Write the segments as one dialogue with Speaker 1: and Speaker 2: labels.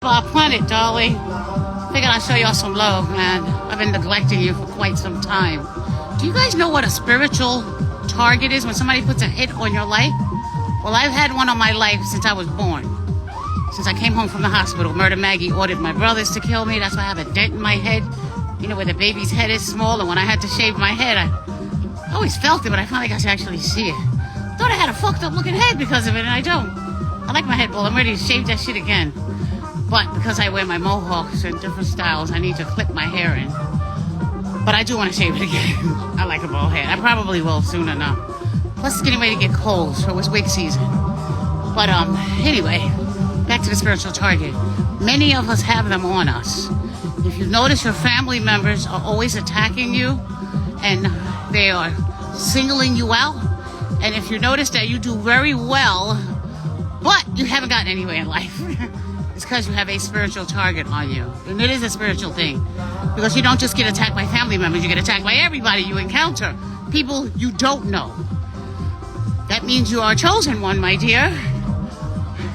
Speaker 1: Our planet, darling. Figured I'd show y'all some love, man. I've been neglecting you for quite some time. Do you guys know what a spiritual target is when somebody puts a hit on your life? Well, I've had one on my life since I was born. Since I came home from the hospital, Murder Maggie ordered my brothers to kill me. That's why I have a dent in my head. You know, where the baby's head is small, and when I had to shave my head, I always felt it, but I finally got to actually see it. Thought I had a fucked up looking head because of it, and I don't. I like my head bald. I'm ready to shave that shit again. But because I wear my mohawks in different styles, I need to clip my hair in. But I do want to shave it again. I like a bald head. I probably will soon enough. Plus, it's getting ready to get cold, so it's wig season. But anyway, back to the spiritual target. Many of us have them on us. If you notice, your family members are always attacking you, and they are singling you out. And if you notice that you do very well, but you haven't gotten anywhere in life, it's because you have a spiritual target on you. And it is a spiritual thing. Because you don't just get attacked by family members, you get attacked by everybody you encounter. People you don't know. That means you are a chosen one, my dear.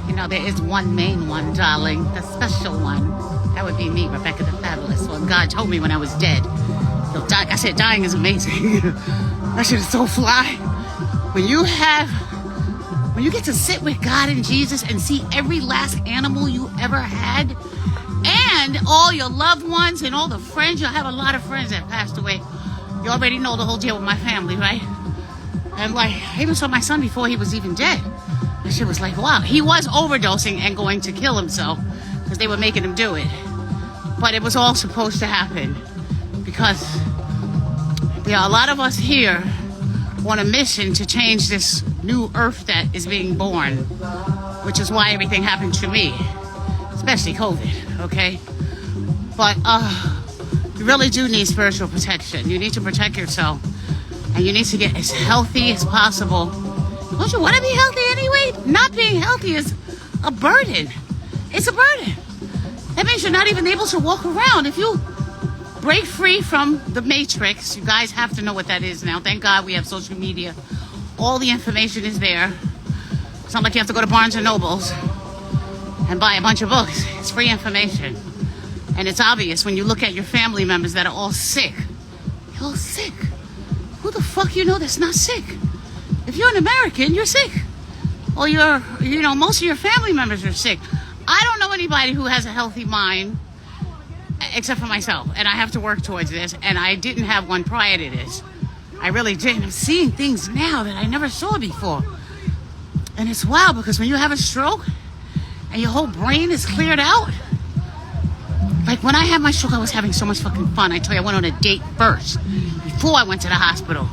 Speaker 1: You know, there is one main one, darling. The special one. That would be me, Rebecca the Fabulous one. God told me when I was dead. Like I said, dying is amazing. That shit is so fly. When you get to sit with God and Jesus and see every last animal you ever had, and all your loved ones and all the friends, you'll have a lot of friends that passed away. You already know the whole deal with my family, right? And like, I even saw my son before he was even dead. That shit was like, wow. He was overdosing and going to kill himself because they were making him do it. But it was all supposed to happen because there are a lot of us here on a mission to change this new earth that is being born, which is why everything happened to me, especially COVID, okay? But you really do need spiritual protection. You need to protect yourself, and you need to get as healthy as possible. Don't you want to be healthy anyway? Not being healthy is a burden. It's a burden. That means you're not even able to walk around. If you break free from the matrix, you guys have to know what that is now. Thank God we have social media. All the information is there. It's not like you have to go to Barnes and Nobles and buy a bunch of books. It's free information. And it's obvious when you look at your family members that are all sick. You're all sick. Who the fuck you know that's not sick? If you're an American, you're sick. Or most of your family members are sick. I don't know anybody who has a healthy mind except for myself, and I have to work towards this, and I didn't have one prior to this. I really didn't. I'm seeing things now that I never saw before. And it's wild because when you have a stroke and your whole brain is cleared out, like when I had my stroke, I was having so much fucking fun. I tell you, I went on a date first before I went to the hospital.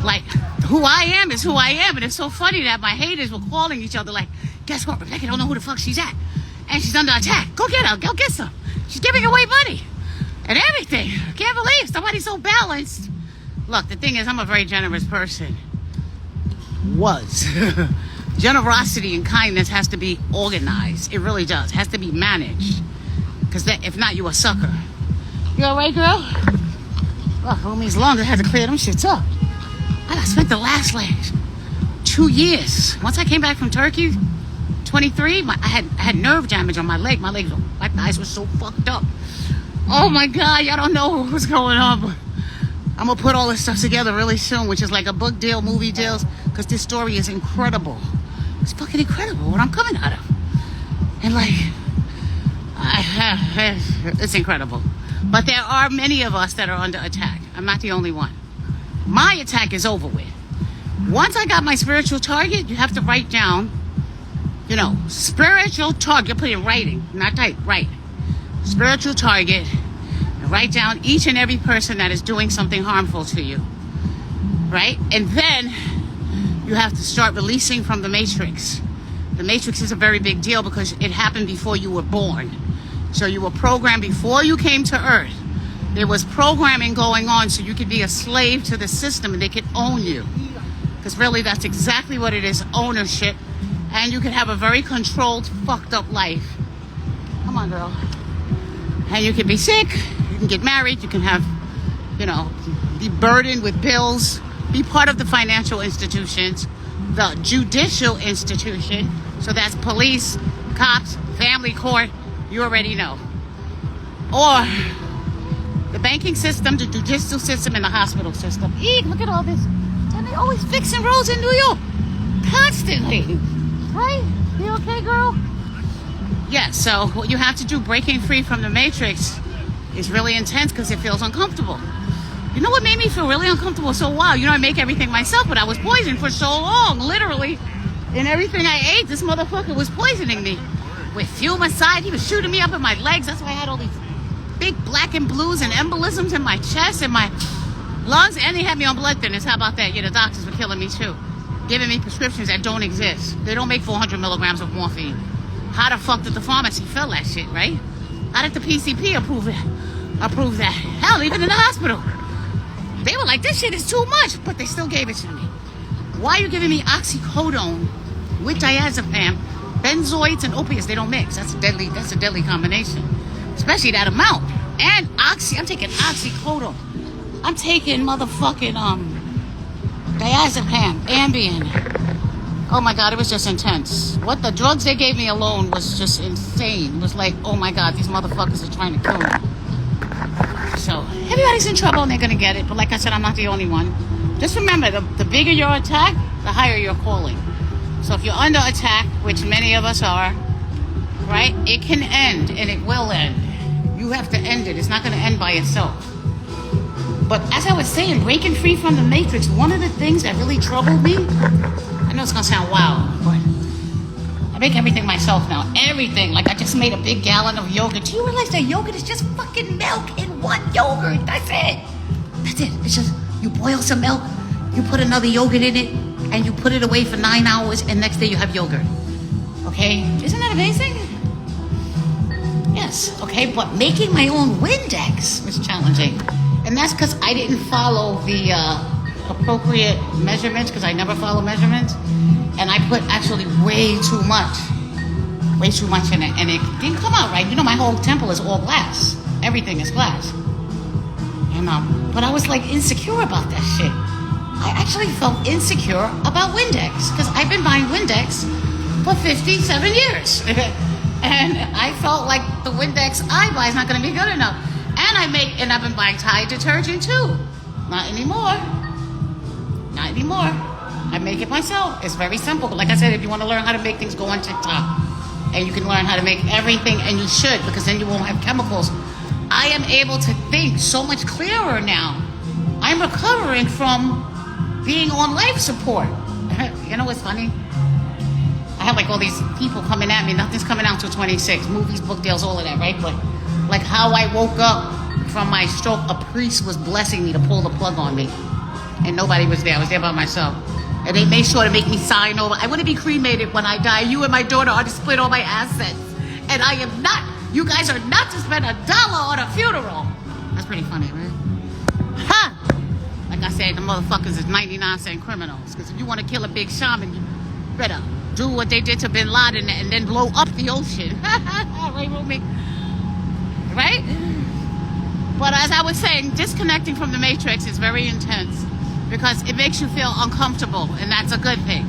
Speaker 1: Like, who I am is who I am, and it's so funny that my haters were calling each other like, guess what, Rebecca don't know who the fuck she's at, and she's under attack. Go get her, go get some. She's giving away money and everything. I can't believe somebody's so balanced. Look, the thing is, I'm a very generous person. Was. Generosity and kindness has to be organized. It really does. It has to be managed. Because if not, you a sucker. You all right, girl? Well, homies longer had to clear them shits up. I spent the last 2 years. Once I came back from Turkey, 23, I had nerve damage on my leg. My thighs were so fucked up. Oh my God, y'all don't know what's going on. But I'm gonna put all this stuff together really soon, which is like a book deal, movie deals, because this story is incredible. It's fucking incredible what I'm coming out of. And like, it's incredible. But there are many of us that are under attack. I'm not the only one. My attack is over with. Once I got my spiritual target, you have to write down, spiritual target. Put it in writing, not type, write. Spiritual target. And write down each and every person that is doing something harmful to you. Right? And then you have to start releasing from the matrix. The matrix is a very big deal because it happened before you were born. So you were programmed before you came to Earth. There was programming going on so you could be a slave to the system and they could own you. Because really that's exactly what it is, ownership. And you could have a very controlled, fucked up life. Come on, girl. And you can be sick, you can get married, you can have, be burdened with bills, be part of the financial institutions, the judicial institution. So that's police, cops, family court, You already know. Or the banking system, the judicial system, and the hospital system. Eek, look at all this. And they always fixing roads in New York. Constantly. Right? You okay, girl? Yeah, so what you have to do, breaking free from the matrix, is really intense because it feels uncomfortable. You know what made me feel really uncomfortable? So wow, I make everything myself, but I was poisoned for so long, literally. And everything I ate, this motherfucker was poisoning me. With fumicide, he was shooting me up in my legs. That's why I had all these big black and blues and embolisms in my chest and my lungs. And they had me on blood thinners. How about that? Yeah, the doctors were killing me too. Giving me prescriptions that don't exist. They don't make 400 milligrams of morphine. How the fuck did the pharmacy fill that shit, right? How did the PCP approve that? Hell, even in the hospital. They were like, this shit is too much, but they still gave it to me. Why are you giving me oxycodone with diazepam, benzoids, and opiates? They don't mix. That's a deadly combination. Especially that amount. And I'm taking oxycodone. I'm taking motherfucking diazepam, Ambien. Oh my God, it was just intense. What the drugs they gave me alone was just insane. It was like, oh my God, these motherfuckers are trying to kill me. So everybody's in trouble and they're gonna get it. But like I said, I'm not the only one. Just remember, the bigger your attack, the higher your calling. So if you're under attack, which many of us are, right, it can end and it will end. You have to end it. It's not gonna end by itself. But as I was saying, breaking free from the matrix, one of the things that really troubled me, I know it's gonna sound wild, but I make everything myself now. Everything. Like I just made a big gallon of yogurt. Do you realize that yogurt is just fucking milk in one yogurt? That's it. That's it. It's just, you boil some milk, you put another yogurt in it, and you put it away for 9 hours, and next day you have yogurt. Okay? Isn't that amazing? Yes. Okay, but making my own Windex was challenging. And that's because I didn't follow the appropriate measurements, because I never follow measurements. And I put actually way too much in it. And it didn't come out right. You know, my whole temple is all glass. Everything is glass. And, but I was like insecure about that shit. I actually felt insecure about Windex, because I've been buying Windex for 57 years. And I felt like the Windex I buy is not going to be good enough. And I've been buying Tide detergent too. Not anymore. Not anymore. I make it myself. It's very simple. But like I said, if you want to learn how to make things, go on TikTok. And you can learn how to make everything, and you should, because then you won't have chemicals. I am able to think so much clearer now. I'm recovering from being on life support. You know what's funny? I have like all these people coming at me. Nothing's coming out till 26. Movies, book deals, all of that, right? But like how I woke up from my stroke, a priest was blessing me to pull the plug on me. And nobody was there. I was there by myself. And they made sure to make me sign over. I want to be cremated when I die. You and my daughter are to split all my assets. And I am not. You guys are not to spend $1 on a funeral. That's pretty funny, right? Ha! Like I said, the motherfuckers is 99-cent criminals. Because if you want to kill a big shaman, you better do what they did to Bin Laden and then blow up the ocean. Right, Rumi? Right? But as I was saying, disconnecting from the matrix is very intense because it makes you feel uncomfortable, and that's a good thing.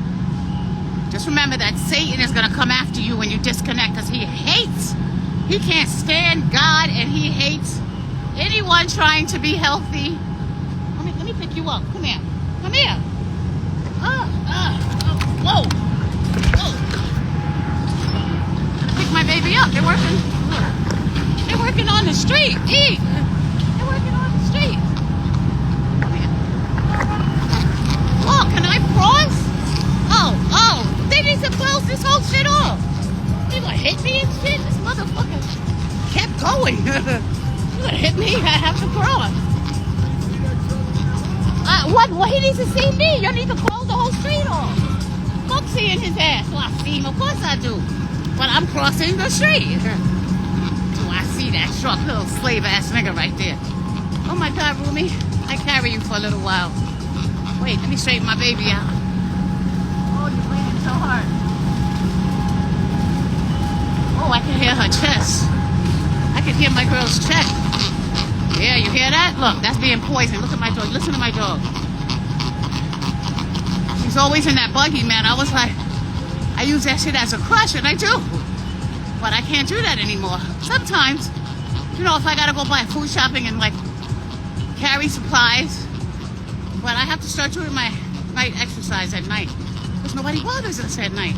Speaker 1: Just remember that Satan is going to come after you when you disconnect, because he can't stand God, and he hates anyone trying to be healthy. Let me pick you up. Come here. Come here. Whoa. Pick my baby up. They're working on the street. They're working on the street. Come here. Oh, can I cross? Oh, they need to close this whole shit off. You gonna hit me and shit? This motherfucker kept going. You gonna hit me? I have to cross. What? He needs to see me. You need to close the whole street off. Fuck seeing his ass. Well, I see him. Of course I do. But I'm crossing the street. Do I see that truck? Little slave-ass nigga right there. Oh, my God, Rumi. I carry you for a little while. Wait, let me straighten my baby out. Oh, you're breathing so hard. Oh, I can hear her chest. I can hear my girl's chest. Yeah, you hear that? Look, that's being poisoned. Look at my dog. Listen to my dog. She's always in that buggy, man. I was like, I use that shit as a crush, and I do. But I can't do that anymore. Sometimes, you know, if I gotta go buy food shopping and like carry supplies, but I have to start doing my night exercise at night because nobody bothers us at night.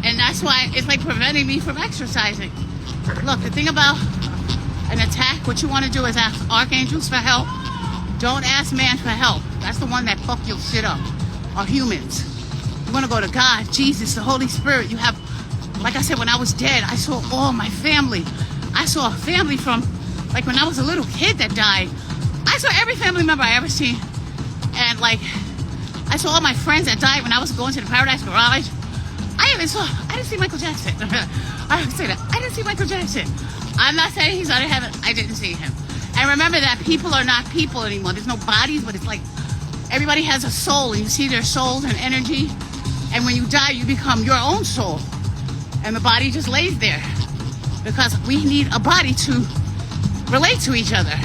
Speaker 1: And that's why it's like preventing me from exercising. Look, the thing about an attack, what you want to do is ask archangels for help. Don't ask man for help. That's the one that fuck your shit up. Or humans. You want to go to God, Jesus, the Holy Spirit. You have, like I said, when I was dead, I saw all my family. I saw a family from, like when I was a little kid that died. I saw every family member I ever seen. And like, I saw all my friends that died when I was going to the Paradise Garage. I didn't see Michael Jackson. I would say that. I didn't see Michael Jackson. I'm not saying he's not in heaven. I didn't see him. And remember that people are not people anymore. There's no bodies, but it's like everybody has a soul. And you see their souls and energy. And when you die, you become your own soul. And the body just lays there. Because we need a body to relate to each other.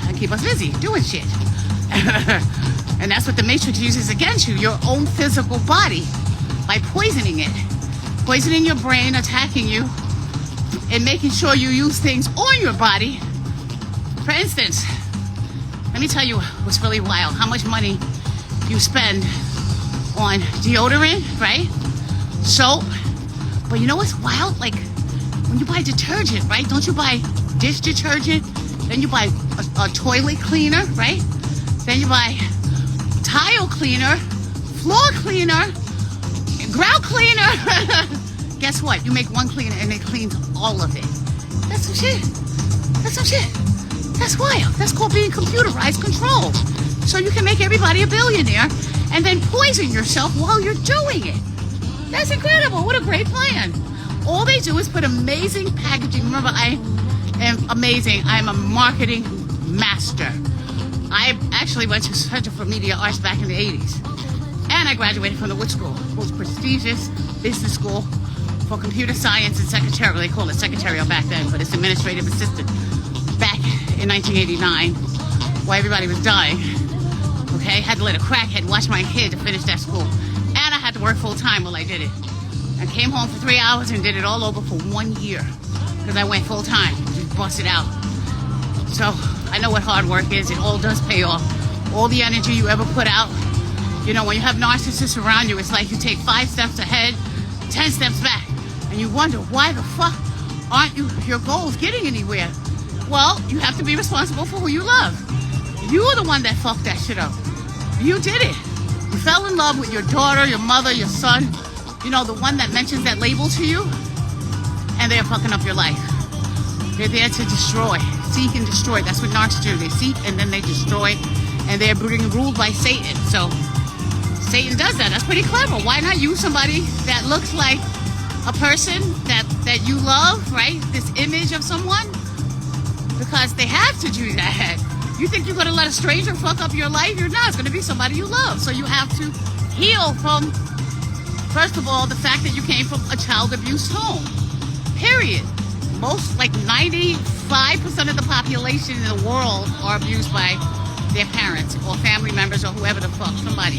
Speaker 1: And keep us busy doing shit. And that's what the Matrix uses against you. Your own physical body. By poisoning it. Poisoning your brain, attacking you. And making sure you use things on your body. For instance, let me tell you what's really wild. How much money you spend on deodorant, right? Soap. But you know what's wild? Like, when you buy detergent, right? Don't you buy dish detergent? Then you buy a toilet cleaner, right? Then you buy tile cleaner, floor cleaner, ground cleaner. Guess what? You make one cleaner and it cleans all of it. That's some shit. That's some shit. That's wild. That's called being computerized controlled. So you can make everybody a billionaire and then poison yourself while you're doing it. That's incredible. What a great plan. All they do is put amazing packaging. Remember, I am amazing. I'm a marketing master. I actually went to Center for Media Arts back in the 80s. And I graduated from the Wood School, the most prestigious business school for computer science and secretarial. They call it secretarial back then, but it's administrative assistant. Back in 1989, while everybody was dying. Okay, had to let a crackhead watch my kid to finish that school. And I had to work full time while I did it. I came home for 3 hours and did it all over for 1 year. Because I went full time, just bust it out. So I know what hard work is. It all does pay off. All the energy you ever put out. You know, when you have narcissists around you, it's like you take 5 steps ahead, 10 steps back. And you wonder, why the fuck aren't your goals getting anywhere? Well, you have to be responsible for who you love. You were the one that fucked that shit up. You did it. You fell in love with your daughter, your mother, your son. You know, the one that mentions that label to you. And they're fucking up your life. They're there to destroy. Seek and destroy. That's what narcissists do. They seek and then they destroy. And they're being ruled by Satan. So Satan does that. That's pretty clever. Why not use somebody that looks like a person that you love, right? This image of someone? Because they have to do that. You think you're going to let a stranger fuck up your life? You're not. It's going to be somebody you love. So you have to heal from, first of all, the fact that you came from a child abuse home. Period. Most, like 95% of the population in the world are abused by their parents or family members or whoever the fuck. Somebody.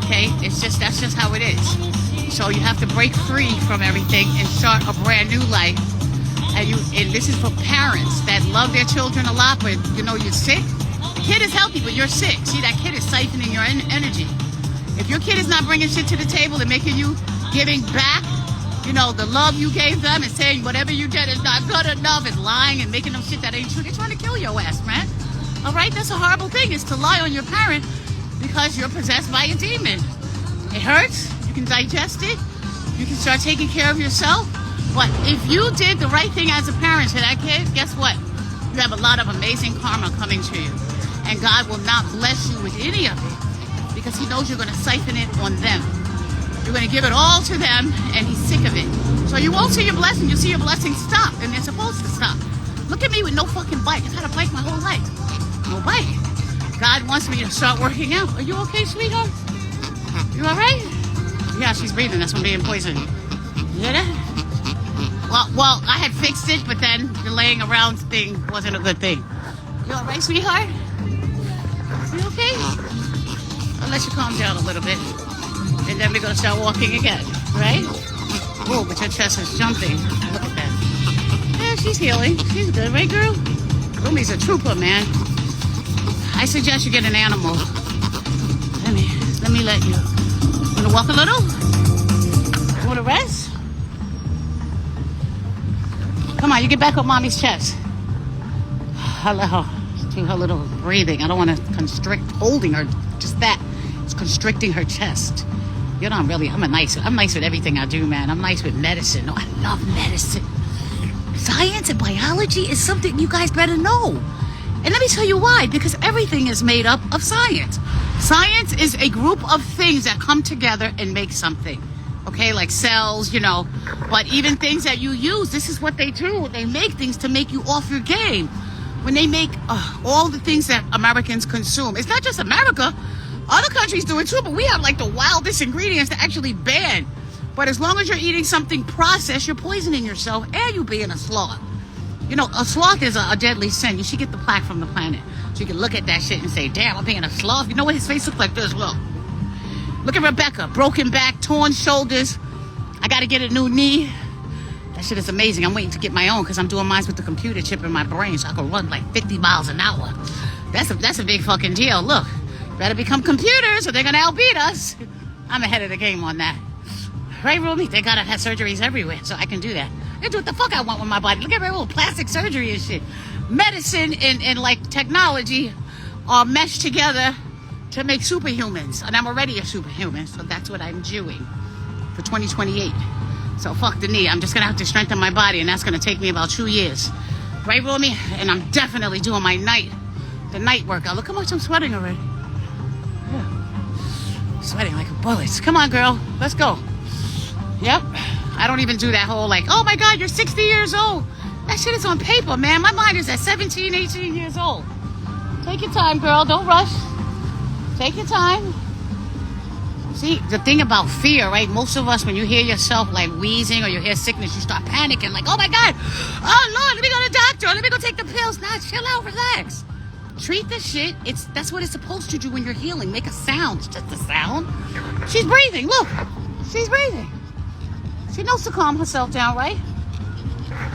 Speaker 1: Okay? That's just how it is. So you have to break free from everything and start a brand new life. And this is for parents that love their children a lot, but you know you're sick. The kid is healthy, but you're sick. See, that kid is siphoning your energy. If your kid is not bringing shit to the table and making you giving back, you know, the love you gave them and saying whatever you did is not good enough and lying and making them shit that ain't true, they're trying to kill your ass, man. All right, that's a horrible thing, is to lie on your parent because you're possessed by a demon. It hurts. You can digest it. You can start taking care of yourself. But if you did the right thing as a parent to that kid, guess what? You have a lot of amazing karma coming to you. And God will not bless you with any of it because he knows you're going to siphon it on them. You're going to give it all to them and he's sick of it. So you won't see your blessing. You'll see your blessing stop, and they're supposed to stop. Look at me with no fucking bike. I've had a bike my whole life. No bike. God wants me to start working out. Are you okay, sweetheart? You all right? Yeah, she's breathing. That's from being poisoned. You hear that? Well, I had fixed it, but then the laying around thing wasn't a good thing. You all right, sweetheart? You okay? I'll let you calm down a little bit. And then we're going to start walking again, right? Oh, but your chest is jumping. Look at that. Yeah, she's healing. She's good, right, girl? Rumi's a trooper, man. I suggest you get an animal. Let me let you. Wanna walk a little? You wanna rest? Come on, you get back up mommy's chest. Hello. Do her little breathing. I don't want to constrict holding her. Just that. It's constricting her chest. You know, I'm nice with everything I do, man. I'm nice with medicine. No, I love medicine. Science and biology is something you guys better know. And let me tell you why. Because everything is made up of science. Science is a group of things that come together and make something. Okay, like cells, you know. But even things that you use, this is what they do. They make things to make you off your game. When they make all the things that Americans consume. It's not just America. Other countries do it too, but we have like the wildest ingredients to actually ban. But as long as you're eating something processed, you're poisoning yourself and you're being a sloth. You know, a sloth is a deadly sin. You should get the plaque from the planet. So you can look at that shit and say, damn, I'm being a sloth. You know what his face looks like this? Look. Look at Rebecca. Broken back, torn shoulders. I got to get a new knee. That shit is amazing. I'm waiting to get my own because I'm doing mine with the computer chip in my brain so I can run like 50 miles an hour. That's a big fucking deal. Look, better become computers or they're going to outbeat us. I'm ahead of the game on that. Right, Rumi? They got to have surgeries everywhere so I can do that. I can do what the fuck I want with my body. Look at my little plastic surgery and shit. Medicine and like technology are meshed together to make superhumans. And I'm already a superhuman, so that's what I'm doing for 2028. So fuck the knee. I'm just going to have to strengthen my body, and that's going to take me about 2 years. Right, Rumi? And I'm definitely doing the night workout. Look how much I'm sweating already. Yeah. Sweating like a bullet. Come on, girl. Let's go. Yep. I don't even do that whole like, oh my God, you're 60 years old. That shit is on paper, man. My mind is at 17, 18 years old. Take your time, girl. Don't rush. Take your time. See, the thing about fear, right? Most of us, when you hear yourself like wheezing or you hear sickness, you start panicking like, oh my God, oh Lord, let me go to the doctor, let me go take the pills. Nah, chill out, relax. Treat the shit. That's what it's supposed to do when you're healing. Make a sound. It's just a sound. She's breathing. Look, she's breathing. She knows to calm herself down, right?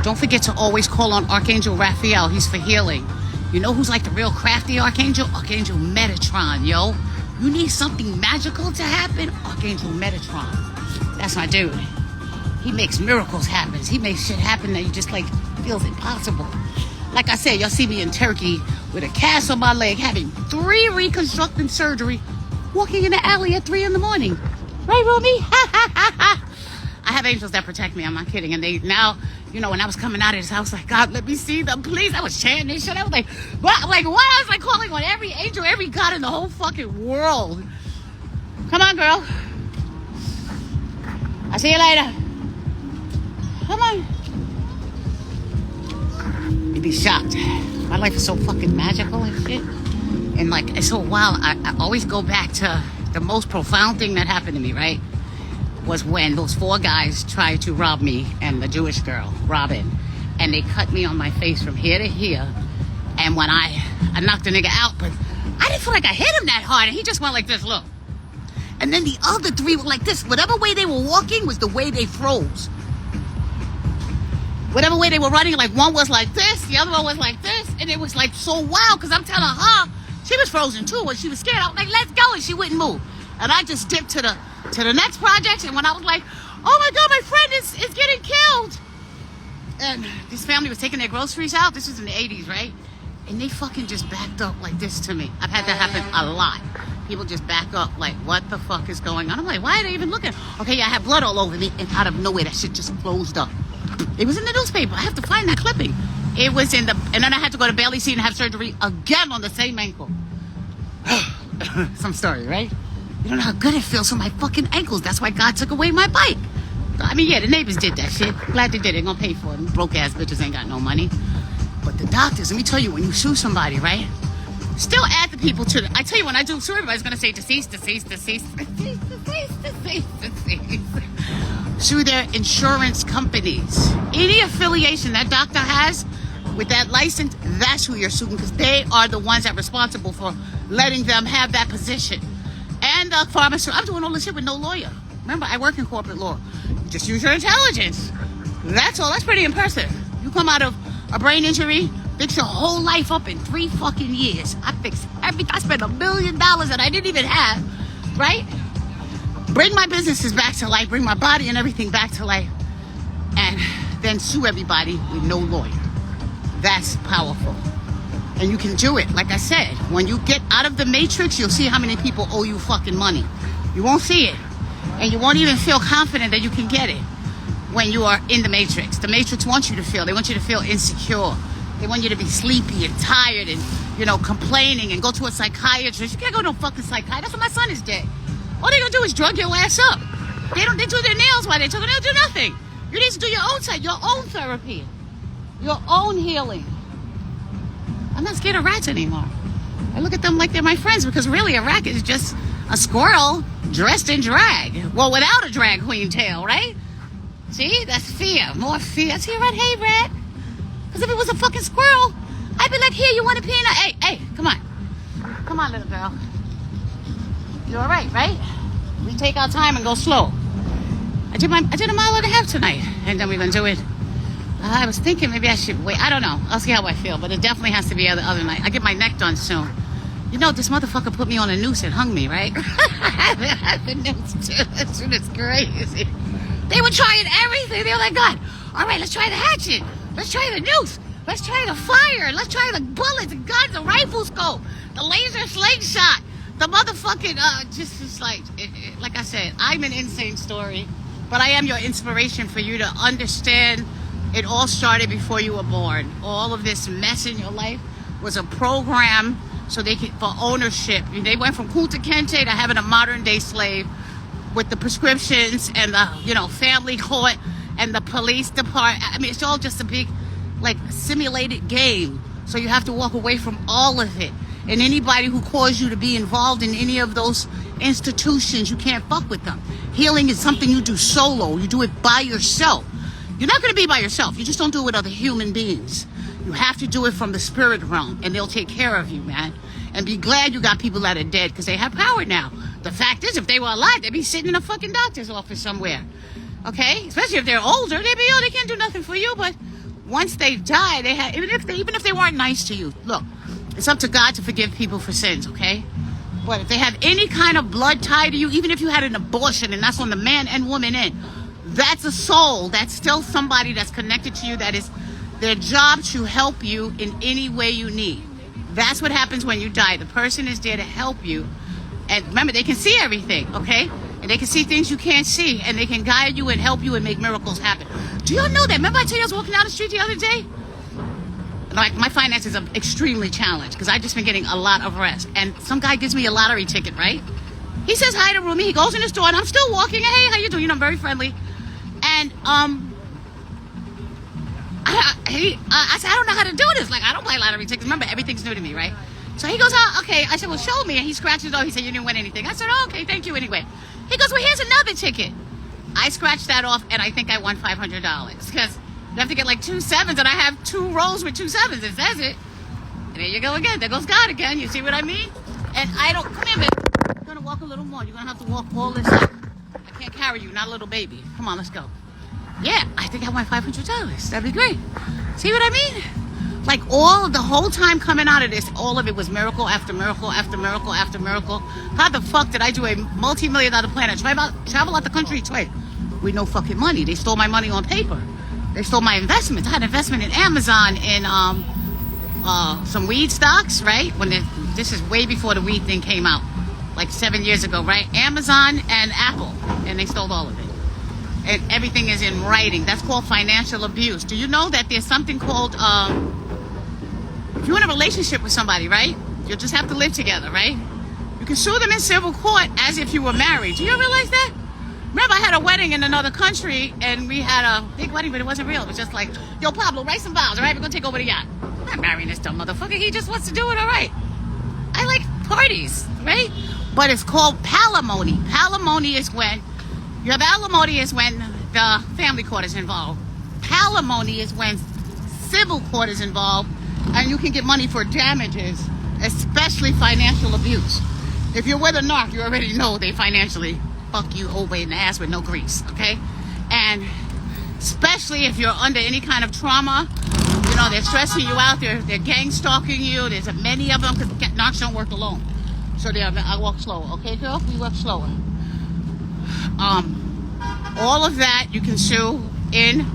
Speaker 1: Don't forget to always call on Archangel Raphael. He's for healing. You know who's like the real crafty archangel? Archangel Metatron, yo. You need something magical to happen? Archangel Metatron. That's my dude. He makes miracles happen. He makes shit happen that you just like feels impossible. Like I said, y'all see me in Turkey with a cast on my leg, having 3 reconstructive surgery, walking in the alley at 3 in the morning. Right, Rumi? Ha ha ha ha. I have angels that protect me. I'm not kidding. And they now, you know, when I was coming out of this house, like, God, let me see them, please. I was chanting this shit. I was like, what? Like, what? I was like calling on every angel, every God in the whole fucking world. Come on, girl. I'll see you later. Come on. You'd be shocked. My life is so fucking magical and shit. And like, it's so wild. I always go back to the most profound thing that happened to me, right? Was when those 4 guys tried to rob me and the Jewish girl, Robin. And they cut me on my face from here to here. And when I knocked the nigga out, but I didn't feel like I hit him that hard. And he just went like this, look. And then the other 3 were like this. Whatever way they were walking was the way they froze. Whatever way they were running, like one was like this, the other one was like this. And it was like so wild because I'm telling her, she was frozen too. When she was scared, I was like, let's go. And she wouldn't move. And I just dipped to the next project, and when I was like, oh my God, my friend is getting killed. And this family was taking their groceries out. This was in the 80s, right? And they fucking just backed up like this to me. I've had that happen a lot. People just back up like, what the fuck is going on? I'm like, why are they even looking? Okay, yeah, I have blood all over me, and out of nowhere, that shit just closed up. It was in the newspaper. I have to find that clipping. It was in and then I had to go to Bailey Seat and have surgery again on the same ankle. Some story, right? You don't know how good it feels for my fucking ankles. That's why God took away my bike. I mean, yeah, the neighbors did that shit. Glad they did. They're gonna pay for it. Broke ass bitches ain't got no money. But the doctors, let me tell you, when you sue somebody, right? Still add the people to I tell you, when I do sue, everybody's gonna say deceased, deceased, deceased, deceased, deceased, deceased, deceased. Sue their insurance companies. Any affiliation that doctor has with that license, that's who you're suing, because they are the ones that are responsible for letting them have that position. And the pharmaceutical, I'm doing all this shit with no lawyer. Remember, I work in corporate law. Just use your intelligence. That's all. That's pretty impressive. You come out of a brain injury, fix your whole life up in 3 fucking years. I fixed everything. I spent $1 million that I didn't even have, right? Bring my businesses back to life, bring my body and everything back to life, and then sue everybody with no lawyer. That's powerful. And you can do it. Like I said, when you get out of the matrix, you'll see how many people owe you fucking money. You won't see it. And you won't even feel confident that you can get it when you are in the matrix. The matrix wants you to feel. They want you to feel insecure. They want you to be sleepy and tired and, complaining and go to a psychiatrist. You can't go to a fucking psychiatrist. That's what my son is dead. All they gonna do is drug your ass up. They do their nails while they're talking. They don't do nothing. You need to do your own side, your own therapy, your own healing. I'm not scared of rats anymore. I look at them like they're my friends because really a rat is just a squirrel dressed in drag. Well, without a drag queen tail, right? See, that's fear, more fear. I see a rat, hey rat. Because if it was a fucking squirrel, I'd be like, here, you want a peanut? Hey, come on. Come on, little girl. You're all right? We take our time and go slow. I did a mile and a half tonight, and then we're gonna do it. I was thinking maybe I should wait. I don't know. I'll see how I feel, but it definitely has to be the other night. I get my neck done soon. This motherfucker put me on a noose and hung me, right? I had the noose too. It's crazy. They were trying everything. They were like, God, all right, let's try the hatchet. Let's try the noose. Let's try the fire. Let's try the bullets, the guns, the rifle scope, the laser slingshot, the motherfucking, like I said, I'm an insane story, but I am your inspiration for you to understand it all started before you were born. All of this mess in your life was a program so they could, for ownership. They went from Kunta Kinte to having a modern day slave with the prescriptions and the, family court and the police department. I mean, it's all just a big, simulated game. So you have to walk away from all of it. And anybody who caused you to be involved in any of those institutions, you can't fuck with them. Healing is something you do solo. You do it by yourself. You're not going to be by yourself. You just don't do it with other human beings. You have to do it from the spirit realm, and they'll take care of you, man. And be glad you got people that are dead because they have power now. The fact is, if they were alive, they'd be sitting in a fucking doctor's office somewhere. Okay? Especially if they're older, they'd be, they can't do nothing for you. But once they die, they have, even if they weren't nice to you, look, it's up to God to forgive people for sins, okay? But if they have any kind of blood tie to you, even if you had an abortion, and that's on the man and woman end, that's a soul. That's still somebody that's connected to you. That is their job to help you in any way you need. That's what happens when you die. The person is there to help you. And remember, they can see everything, okay? And they can see things you can't see. And they can guide you and help you and make miracles happen. Do y'all know that? Remember I told you I was walking down the street the other day? My finances are extremely challenged because I've just been getting a lot of rest. And some guy gives me a lottery ticket, right? He says hi to Rumi. He goes in the store and I'm still walking. Hey, how you doing? I'm very friendly. And I said, I don't know how to do this. I don't buy lottery tickets. Remember, everything's new to me, right? So he goes, oh, okay. I said, well, show me. And he scratches it off. He said, you didn't win anything. I said, oh, okay, thank you anyway. He goes, well, here's another ticket. I scratched that off, and I think I won $500 because you have to get 2 sevens, and I have 2 rows with 2 sevens. It says it. And there you go again. There goes God again. You see what I mean? And I don't, come here, baby. You're going to walk a little more. You're going to have to walk all this up. I can't carry you, not a little baby. Come on, let's go. Yeah, I think I won $500. That'd be great. See what I mean? The whole time coming out of this, all of it was miracle after miracle after miracle after miracle. How the fuck did I do a multi-million-dollar plan? I travel out the country twice with no fucking money. They stole my money on paper. They stole my investments. I had investment in Amazon in some weed stocks, right? This is way before the weed thing came out, 7 years ago, right? Amazon and Apple, and they stole all of it. And everything is in writing. That's called financial abuse. Do you know that there's something called, if you're in a relationship with somebody, right? You'll just have to live together, right? You can sue them in civil court as if you were married. Do you realize that? Remember, I had a wedding in another country, and we had a big wedding, but it wasn't real. It was just yo, Pablo, write some vows, all right? We're going to take over the yacht. I'm not marrying this dumb motherfucker. He just wants to do it, all right? I like parties, right? But it's called palimony. Palimony is when the family court is involved. Palimony is when civil court is involved, and you can get money for damages, especially financial abuse. If you're with a narc, you already know they financially fuck you over in the ass with no grease, okay? And especially if you're under any kind of trauma, you know, they're stressing you out, they're gang stalking you, there's many of them, because narcs don't work alone. So I walk slower, okay, girl? We work slower. All of that you can sue in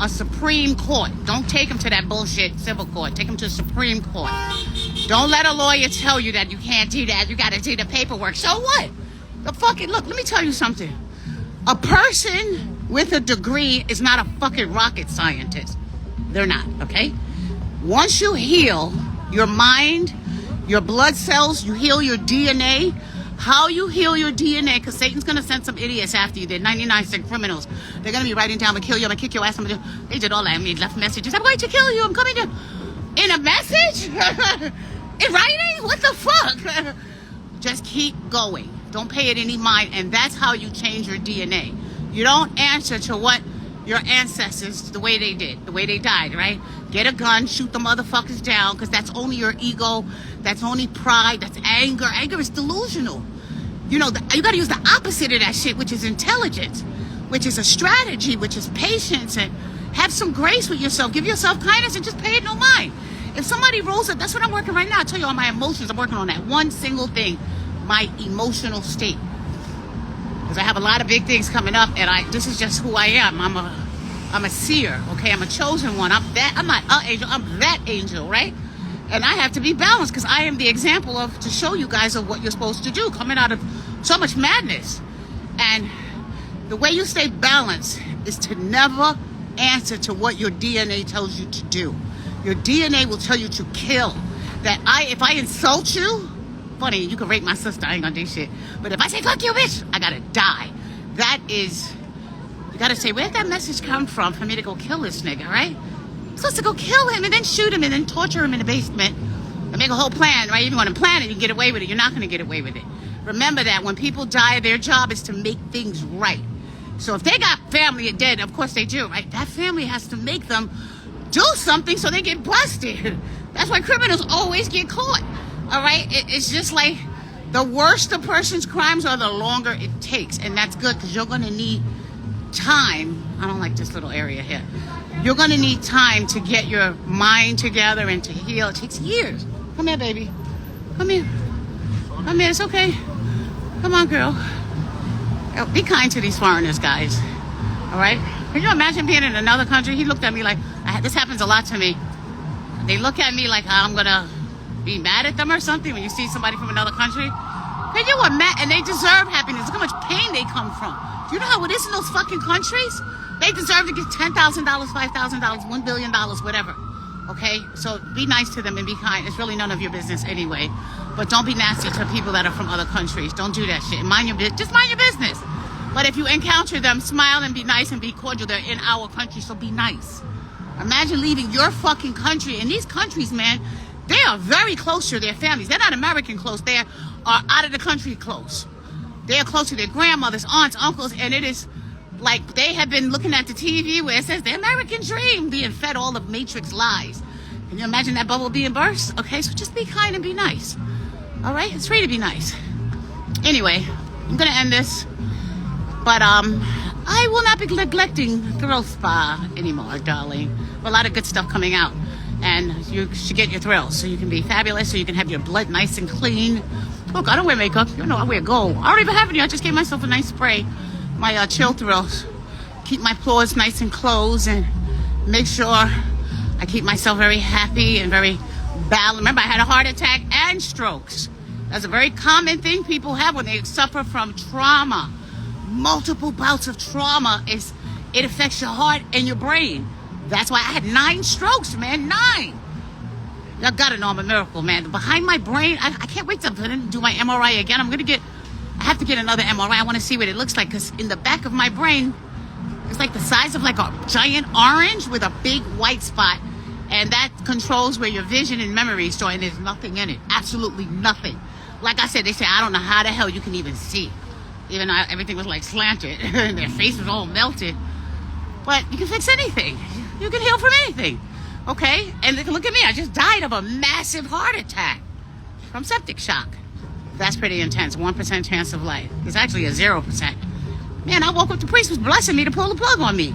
Speaker 1: a Supreme Court. Don't take them to that bullshit civil court. Take them to the Supreme Court. Don't let a lawyer tell you that you can't do that. You got to do the paperwork. So what? Look, let me tell you something. A person with a degree is not a fucking rocket scientist. They're not, okay? Once you heal your mind, your blood cells, you heal your DNA. How you heal your DNA, because Satan's going to send some idiots after you. They're 99% criminals. They're going to be writing down, I'm going to kill you, I'm going to kick your ass. They did all that. I mean, left messages. I'm going to kill you. I'm coming to... In a message? In writing? What the fuck? Just keep going. Don't pay it any mind. And that's how you change your DNA. You don't answer to what your ancestors, the way they did, the way they died, right? Get a gun, shoot the motherfuckers down, because that's only your ego. That's only pride. That's anger. Anger is delusional. You know, you got to use the opposite of that shit, which is intelligence, which is a strategy, which is patience, and have some grace with yourself. Give yourself kindness and just pay it no mind. If somebody rolls up, that's what I'm working right now. I tell you all my emotions. I'm working on that one single thing, my emotional state. Because I have a lot of big things coming up, and this is just who I am. I'm a seer, okay? I'm a chosen one. I'm not an angel. I'm that angel, right? And I have to be balanced because I am the example to show you guys of what you're supposed to do coming out of so much madness. And the way you stay balanced is to never answer to what your DNA tells you to do. Your DNA will tell you to kill. That if I insult you, funny, you can rape my sister, I ain't gonna do shit. But if I say, fuck you, bitch, I gotta die. That is, you gotta say, where'd that message come from for me to go kill this nigga, right? I'm supposed to go kill him and then shoot him and then torture him in the basement and make a whole plan, right? If you want to plan it, you can get away with it. You're not gonna get away with it. Remember that when people die, their job is to make things right. So if they got family dead, of course they do, right? That family has to make them do something so they get busted. That's why criminals always get caught. All right, it's just like the worse the person's crimes are, the longer it takes, and that's good because you're gonna need time. I don't like this little area here. You're gonna need time to get your mind together and to heal. It takes years. Come here, baby. Come here. Come here. It's okay. Come on, girl. Be kind to these foreigners, guys. All right. Can you imagine being in another country? He looked at me like this happens a lot to me. They look at me like I'm gonna be mad at them or something when you see somebody from another country. Can you imagine? And they deserve happiness. Look how much pain they come from. Do you know how it is in those fucking countries? They deserve to get $10,000, $5,000, $1 billion, whatever. Okay? So be nice to them and be kind. It's really none of your business anyway. But don't be nasty to people that are from other countries. Don't do that shit. Just mind your business. But if you encounter them, smile and be nice and be cordial. They're in our country, so be nice. Imagine leaving your fucking country. And these countries, man, they are very close to their families. They're not American close. They are out of the country close. They are close to their grandmothers, aunts, uncles, and it is like they have been looking at the TV where it says the American dream, being fed all of Matrix lies. Can you imagine that bubble being burst? Okay, so just be kind and be nice. All right, it's free to be nice. Anyway, I'm gonna end this, but I will not be neglecting Thrill Spa anymore, darling. A lot of good stuff coming out, and you should get your thrills so you can be fabulous, so you can have your blood nice and clean. Look, I don't wear makeup. You know I wear gold. I don't even have any. I just gave myself a nice spray. My Chill Thrills. Keep my pores nice and closed and make sure I keep myself very happy and very balanced. Remember, I had a heart attack and strokes. That's a very common thing people have when they suffer from trauma. Multiple bouts of trauma, it affects your heart and your brain. That's why I had 9 strokes, man. 9. Y'all gotta know I'm a miracle, man. Behind my brain, I can't wait to do my MRI again. I have to get another MRI. I want to see what it looks like because in the back of my brain, it's like the size of like a giant orange with a big white spot. And that controls where your vision and memory is stored, and there's nothing in it. Absolutely nothing. Like I said, they say, I don't know how the hell you can even see. Even though everything was like slanted and their face was all melted. But you can fix anything. You can heal from anything. Okay? And look at me. I just died of a massive heart attack from septic shock. That's pretty intense. 1% chance of life. It's actually a 0%. Man, I woke up, the priest was blessing me to pull the plug on me.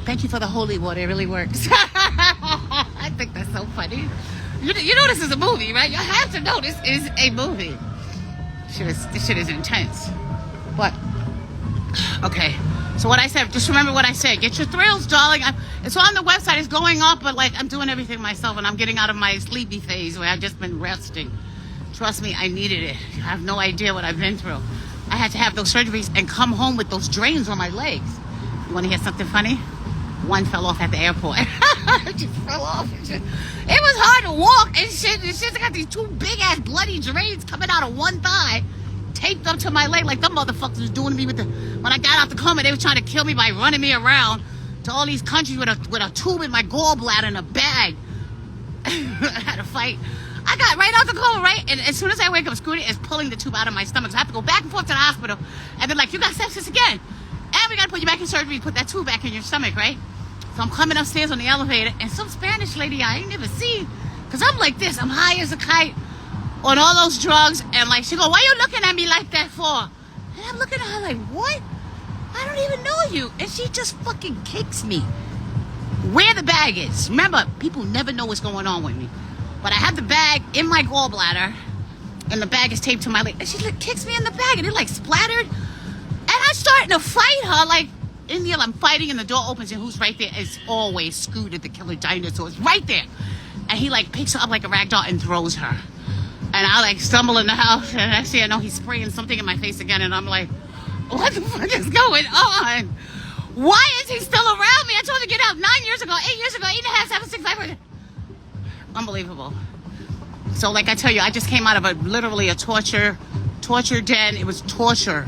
Speaker 1: Thank you for the holy water. It really works. I think that's so funny. You know this is a movie, right? You have to know this is a movie. This shit is intense. But, okay. So what I said, just remember what I said. Get your thrills, darling. It's on the website. It's going up, but like I'm doing everything myself, and I'm getting out of my sleepy phase where I've just been resting. Trust me, I needed it. You have no idea what I've been through. I had to have those surgeries and come home with those drains on my legs. You want to hear something funny? One fell off at the airport. It just fell off. It was hard to walk and shit. It's just got these two big ass bloody drains coming out of one thigh, taped up to my leg like them motherfuckers was doing to me with the. When I got out the coma, they were trying to kill me by running me around to all these countries with a tube in my gallbladder and a bag. I had to fight. I got right out the coma, right? And as soon as I wake up, Scooty is pulling the tube out of my stomach. So I have to go back and forth to the hospital. And they're like, you got sepsis again. And we got to put you back in surgery, put that tube back in your stomach, right? So I'm coming upstairs on the elevator, and some Spanish lady I ain't never seen, because I'm like this, I'm high as a kite on all those drugs, and like, she go, why you looking at me like that for? And I'm looking at her like, what? I don't even know you. And she just fucking kicks me. Where the bag is. Remember, people never know what's going on with me. But I have the bag in my gallbladder, and the bag is taped to my leg. And she like kicks me in the bag, and it like splattered. And I'm starting to fight her, like, in the I'm fighting, and the door opens, and who's right there? It's always Scooter, the killer dinosaur. It's right there. And he like picks her up like a rag doll and throws her. And I like stumble in the house, and next thing I know, he's spraying something in my face again, and I'm like, what the fuck is going on? Why is he still around me? I told him to get out 9 years ago, 8 years ago, 8.5, 7, 6, 5. Unbelievable. So like I tell you, I just came out of literally a torture den. It was torture.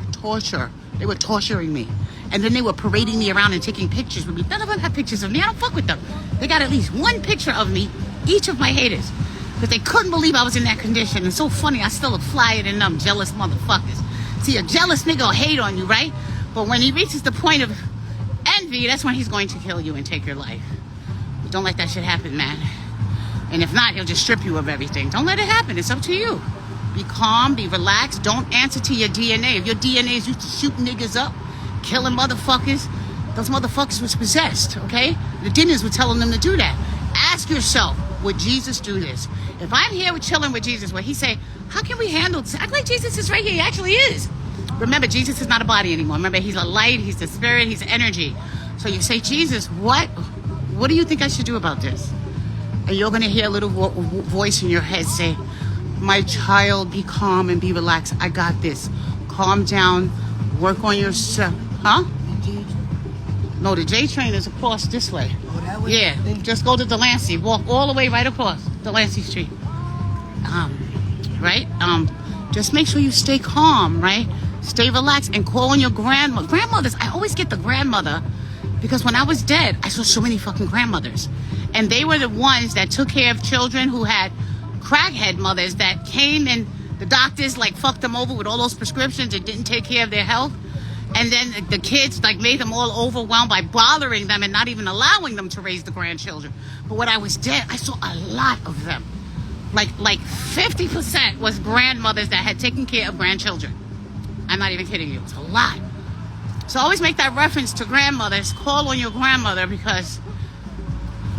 Speaker 1: They were torturing me. And then they were parading me around and taking pictures with me. None of them have pictures of me. I don't fuck with them. They got at least one picture of me, each of my haters. Because they couldn't believe I was in that condition. It's so funny, I still apply it in them jealous motherfuckers. See, a jealous nigga will hate on you, right? But when he reaches the point of envy, that's when he's going to kill you and take your life. But don't let that shit happen, man. And if not, he'll just strip you of everything. Don't let it happen. It's up to you. Be calm, be relaxed. Don't answer to your DNA. If your DNA is used to shooting niggas up, killing motherfuckers, those motherfuckers was possessed, okay? The demons were telling them to do that. Ask yourself, would Jesus do this? If I'm here chilling with Jesus, where he say, how can we handle this? Act like Jesus is right here. He actually is. Remember, Jesus is not a body anymore. Remember, he's a light, he's the spirit, he's energy. So you say, Jesus, what do you think I should do about this? And you're going to hear a little voice in your head say, my child, be calm and be relaxed. I got this. Calm down. Work on yourself. Huh? No, the J train is across this way. Oh, that way? Yeah. Just go to Delancey. Walk all the way right across Delancey Street. Right? Just make sure you stay calm, right? Stay relaxed and call on your grandmother. Grandmothers, I always get the grandmother because when I was dead, I saw so many fucking grandmothers. And they were the ones that took care of children who had crackhead mothers that came and the doctors like fucked them over with all those prescriptions and didn't take care of their health. And then the kids like made them all overwhelmed by bothering them and not even allowing them to raise the grandchildren. But when I was dead, I saw a lot of them. Like 50% was grandmothers that had taken care of grandchildren. I'm not even kidding you. It's a lot. So always make that reference to grandmothers. Call on your grandmother because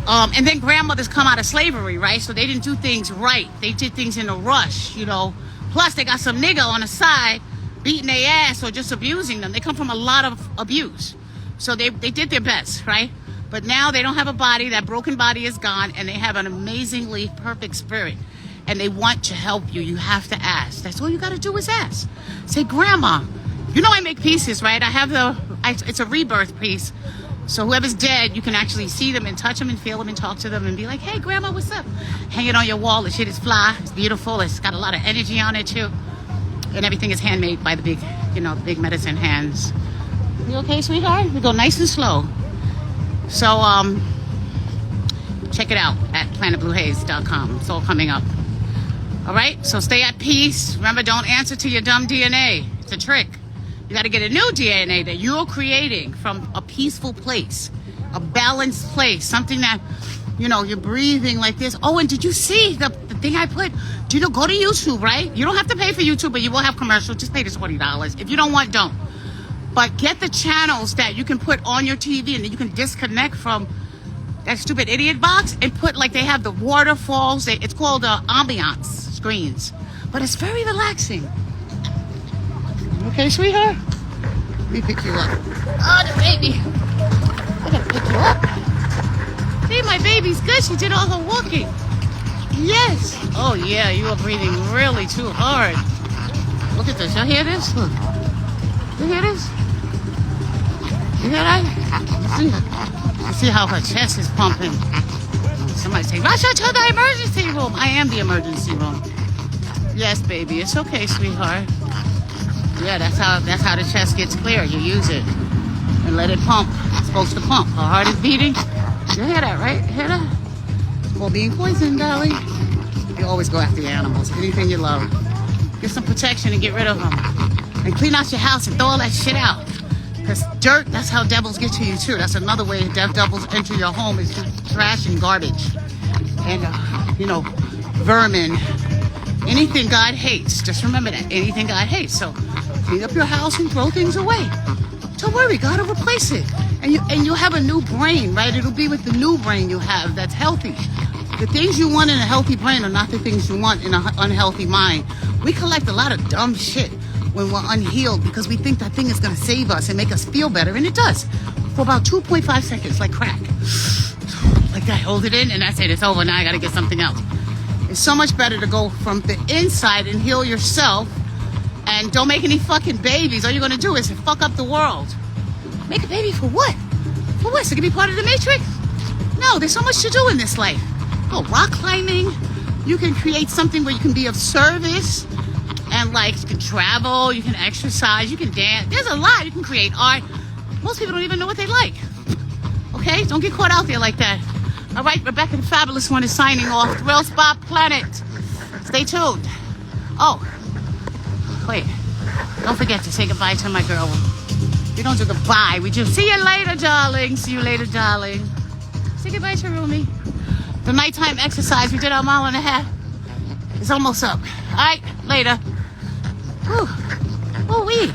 Speaker 1: and then grandmothers come out of slavery, right? So they didn't do things right. They did things in a rush, you know. Plus, they got some nigga on the side beating their ass or just abusing them. They come from a lot of abuse. So they did their best, right? But now they don't have a body. That broken body is gone, and they have an amazingly perfect spirit. And they want to help you. You have to ask. That's all you got to do is ask. Say, Grandma, you know I make pieces, right? I have it's a rebirth piece. So whoever's dead, you can actually see them and touch them and feel them and talk to them and be like, hey, Grandma, what's up? Hang it on your wall. The shit is fly. It's beautiful. It's got a lot of energy on it, too. And everything is handmade by the big medicine hands. You okay, sweetheart? We go nice and slow. So, check it out at planetbluehaze.com. It's all coming up. All right? So stay at peace. Remember, don't answer to your dumb DNA. It's a trick. You got to get a new DNA that you're creating from a peaceful place, a balanced place, something that, you're breathing like this. Oh, and did you see the thing I put, do you know, go to YouTube, right? You don't have to pay for YouTube, but you will have commercials. Just pay the $20. If you don't want, don't. But get the channels that you can put on your TV and then you can disconnect from that stupid idiot box and put, like, they have the waterfalls. It's called ambiance screens. But it's very relaxing. Okay, sweetheart? Let me pick you up. Oh, the baby. I gotta pick you up. See, my baby's good. She did all her walking. Yes. Oh, yeah, you are breathing really too hard. Look at this. You hear this? Look. You hear this? You hear that? You see how her chest is pumping. Somebody say, rush her to the emergency room. I am the emergency room. Yes, baby. It's okay, sweetheart. Yeah, that's how the chest gets clear. You use it and let it pump. It's supposed to pump. Her heart is beating. You hear that, right? Hear that? Well, being poisoned, darling. You always go after your animals. Anything you love. Get some protection and get rid of them. And clean out your house and throw all that shit out. Because dirt, that's how devils get to you too. That's another way devils enter your home is through trash and garbage. And, vermin. Anything God hates. Just remember that. Anything God hates. So clean up your house and throw things away. Don't worry, God will replace it. And you'll have a new brain, right? It'll be with the new brain you have that's healthy. The things you want in a healthy brain are not the things you want in an unhealthy mind. We collect a lot of dumb shit when we're unhealed because we think that thing is going to save us and make us feel better, and it does. For about 2.5 seconds, like crack. Like that, hold it in, and that's it. It's over. Now I got to get something else. It's so much better to go from the inside and heal yourself, and don't make any fucking babies. All you're going to do is fuck up the world. Make a baby for what? For what? So it can be part of the Matrix? No, there's so much to do in this life. Go rock climbing. You can create something where you can be of service. And, like, you can travel, you can exercise, you can dance. There's a lot. You can create art. Most people don't even know what they like. Okay? Don't get caught out there like that. All right, Rebecca the Fabulous One is signing off. Thrill Spot Planet. Stay tuned. Oh, wait. Don't forget to say goodbye to my girl. We don't do goodbye. We just see you later, darling. See you later, darling. Say goodbye to Rumi. The nighttime exercise, we did our 1.5 miles. It's almost up. All right, later. Whew. Ooh-wee.